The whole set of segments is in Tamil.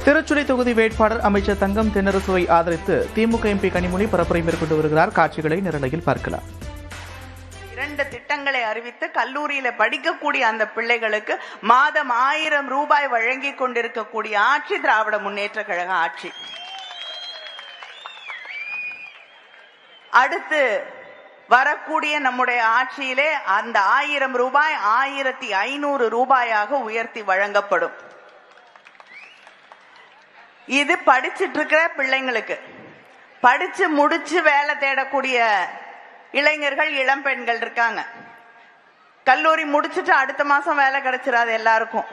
திருச்சுழி தொகுதி வேட்பாளர் அமைச்சர் தங்கம் தென்னரசுவை ஆதரித்து திமுக எம்பி கனிமொழி பரப்புரை மேற்கொண்டு வருகிறார். காட்சிகளை நேரலையில் பார்க்கலாம். 2 திட்டங்களை அறிவித்து கல்லூரியில படிக்கக்கூடிய அந்த பிள்ளைகளுக்கு மாதம் 1000 ரூபாய் வழங்கி கொண்டிருக்கக்கூடிய ஆட்சி திராவிட முன்னேற்ற கழக ஆட்சி. அடுத்து வரக்கூடிய நம்முடைய ஆட்சியிலே அந்த 1000 ரூபாய் 1500 ரூபாயாக உயர்த்தி வழங்கப்படும். இது படிச்சிட்டு இருக்கிற பிள்ளைங்களுக்கு, படிச்சு முடிச்சு வேலை தேடக்கூடிய இளைஞர்கள் இளம் பெண்கள் இருக்காங்க. கல்லூரி முடிச்சுட்டு அடுத்த மாசம் வேலை கிடைச்சிடாது. எல்லாருக்கும்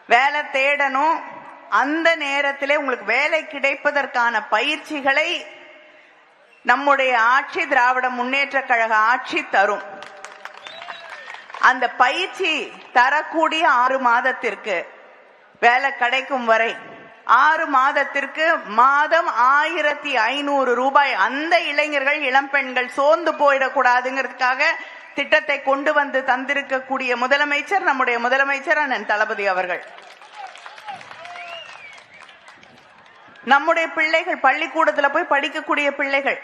வேலை தேடணும். அந்த நேரத்திலே உங்களுக்கு வேலை கிடைப்பதற்கான பயிற்சிகளை நம்முடைய ஆட்சி திராவிட முன்னேற்ற கழக ஆட்சி தரும். அந்த பயிற்சி தரக்கூடிய 6 மாதத்திற்கு வேலை கிடைக்கும் வரை 6 மாதத்திற்கு மாதம் 1500 ரூபாய். அந்த இளைஞர்கள் இளம் பெண்கள் சோர்ந்து போயிடக்கூடாதுங்கிறதுக்காக திட்டத்தை கொண்டு வந்து தந்திருக்கக்கூடிய முதலமைச்சர் நம்முடைய முதலமைச்சர் அண்ணன் தளபதி அவர்கள். நம்முடைய பிள்ளைகள் பள்ளிக்கூடத்துல போய் படிக்கக்கூடிய பிள்ளைகள்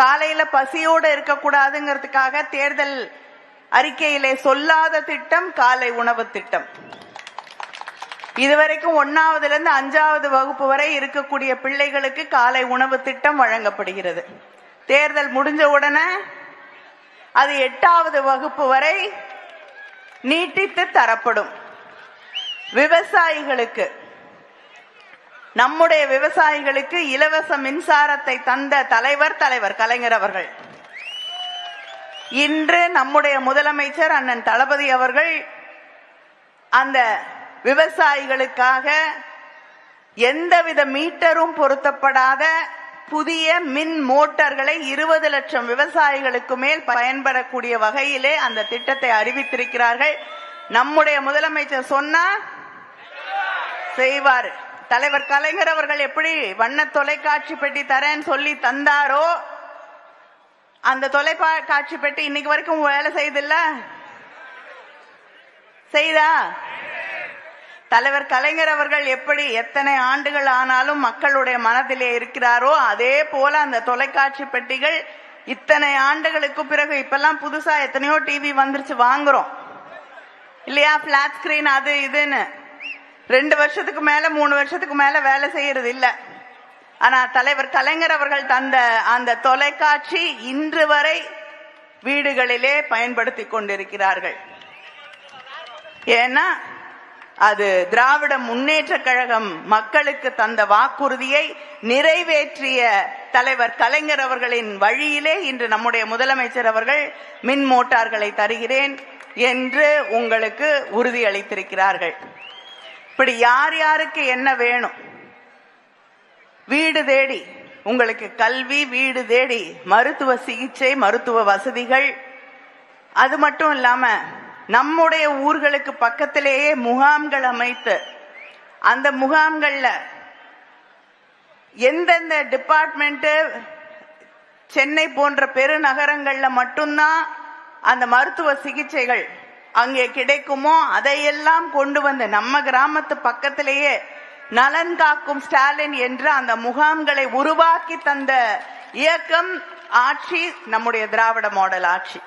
காலையில பசியோடு இருக்கக்கூடாதுங்கிறதுக்காக தேர்தல் அறிக்கையிலே சொல்லாத திட்டம் காலை உணவு திட்டம். இதுவரைக்கும் 1ஆவதுல இருந்து 5ஆவது வகுப்பு வரை இருக்கக்கூடிய பிள்ளைகளுக்கு காலை உணவு திட்டம் வழங்கப்படுகிறது. தேர்தல் முடிஞ்ச உடனே அது 8ஆவது வகுப்பு வரை நீட்டித்து தரப்படும். விவசாயிகளுக்கு, நம்முடைய விவசாயிகளுக்கு இலவச மின்சாரத்தை தந்த தலைவர் கலைஞர் அவர்கள். இன்று நம்முடைய முதலமைச்சர் அண்ணன் தளபதி அவர்கள் அந்த விவசாயிகளுக்காக எந்தவித மீட்டரும் பொருத்தப்படாத புதிய மின் மோட்டார்களை 20 லட்சம் விவசாயிகளுக்கு மேல் பயன்படக்கூடிய வகையிலே அந்த திட்டத்தை அறிவித்திருக்கிறார்கள். நம்முடைய முதலமைச்சர் சொன்னா செய்வார். தலைவர் கலைஞர் அவர்கள் எப்படி வண்ண தொலைக்காட்சி பெட்டி தரேன்னு சொல்லி தந்தாரோ, அந்த தொலைக்காட்சி பெட்டி இன்னைக்கு வரைக்கும் வேலை செய்தில்ல, செய்தா? தலைவர் கலைஞர் அவர்கள் எப்படி எத்தனை ஆண்டுகள் ஆனாலும் மக்களுடைய மனதிலே இருக்கிறாரோ, அதே போல அந்த தொலைக்காட்சி பெட்டிகள் இத்தனை ஆண்டுகளுக்கு பிறகு, இப்பெல்லாம் புதுசா எத்தனையோ டிவி வந்துருச்சு, வாங்குறோம் இல்லையா, பிளாட் ஸ்கிரீன் அது இதுன்னு. 2 வருஷத்துக்கு மேல 3 வருஷத்துக்கு மேல வேலை செய்யறது இல்ல. ஆனா தலைவர் கலைஞர் அவர்கள் தந்த அந்த தொலைக்காட்சி இன்று வரை வீடுகளிலே பயன்படுத்தி கொண்டிருக்கிறார்கள். ஏன்னா அது திராவிட முன்னேற்ற கழகம் மக்களுக்கு தந்த வாக்குறுதியை நிறைவேற்றிய தலைவர் கலைஞர் அவர்களின் வழியிலே இன்று நம்முடைய முதலமைச்சர் அவர்கள் மின் மோட்டார்களை தருகிறேன் என்று உங்களுக்கு உறுதியளித்திருக்கிறார்கள். இப்படி யார் யாருக்கு என்ன வேணும், வீடு தேடி உங்களுக்கு கல்வி, வீடு தேடி மருத்துவ சிகிச்சை, மருத்துவ வசதிகள், அது மட்டும் இல்லாம நம்முடைய ஊர்களுக்கு பக்கத்திலேயே முகாம்கள் அமைத்து அந்த முகாம்கள்ல எந்தெந்த டிபார்ட்மெண்ட் சென்னை போன்ற பெருநகரங்கள்ல மட்டும்தான் அந்த மருத்துவ சிகிச்சைகள் அங்கே கிடைக்குமோ அதையெல்லாம் கொண்டு வந்து நம்ம கிராமத்து பக்கத்திலேயே நலன் காக்கும் ஸ்டாலின் என்று அந்த முகாம்களை உருவாக்கி தந்த இயக்கம் ஆட்சி நம்முடைய திராவிட மாடல் ஆட்சி.